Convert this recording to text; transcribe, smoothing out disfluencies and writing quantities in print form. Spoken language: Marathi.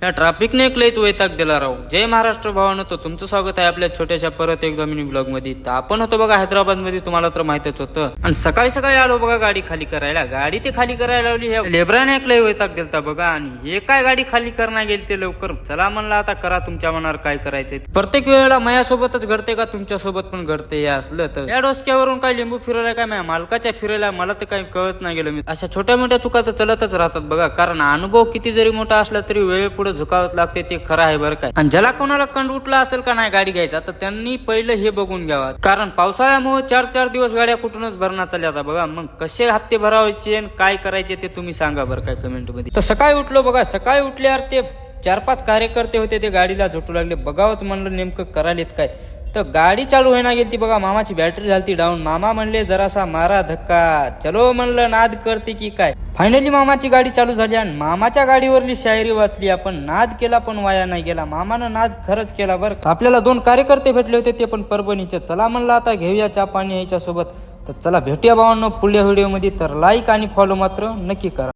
या ट्रॅफिकने एक लयच वैताग दिला राव. जय महाराष्ट्र भावानो, तो तुमचं स्वागत आहे आपल्या छोट्याशा परत एकदा मिनी ब्लॉग मध्ये. तर आपण होतो बघा हैदराबाद मध्ये, तुम्हाला तर माहितच होतं. आणि सकाळी सकाळी आलो बघा गाडी खाली करायला. गाडी ते खाली करायला लावली. ह्या लेबराने एक लय वैताग दिलता बघा. आणि हे काय गाडी खाली करणार गेली ते लवकर. चला म्हणलं आता करा तुमच्या मनावर काय करायचंय. प्रत्येक वेळेला माझ्यासोबतच घडते का तुमच्यासोबत पण घडते हे असलं तर. या डोसक्यावरून काय लिंबू फिरवलाय काय माझ्या मालकाच्या फिरायला मला तर काही कळत नाही गेलं. मी अशा छोट्या मोठ्या चुका तर चलतच राहतात बघा. कारण अनुभव किती जरी मोठा असला तरी वेळ पुढे झुकावत लागते, ते खरं आहे बरं काय. आणि ज्याला कोणाला कंड उठला असेल का नाही गाडी घ्यायचा, तर त्यांनी पहिलं हे बघून घ्यावा. कारण पावसाळ्यामुळे 4-4 दिवस गाड्या कुठूनच भरणा चालल्या आता बघा. मग कसे हप्ते भरावायचे आणि काय करायचे ते तुम्ही सांगा बरं काय कमेंट मध्ये. तर सकाळी उठलो बघा. सकाळी उठल्यावर ते 4-5 कार्यकर्ते होते, ते गाडीला झोटू लागले. बघावच म्हणलं नेमकं करालेत काय. तर गाडी चालू होईना गेली ती बघा. मामाची बॅटरी झालती डाऊन. मामा म्हणले जरासा मारा धक्का. चलो म्हणलं नाद करते की काय. फायनली मामाची गाडी चालू झाली आणि मामाच्या गाडीवरली शायरी वाचली आपण. नाद केला पण वाया नाही गेला. मामानं नाद खरंच केला बरं. आपल्याला 2 कार्यकर्ते भेटले होते, ते पण परभणीचे. चला म्हणलं आता घेऊया चहा पाणी याच्या सोबत. तर चला भेटूया भावांनो पुढल्या व्हिडिओ मध्ये. तर लाईक आणि फॉलो मात्र नक्की करा.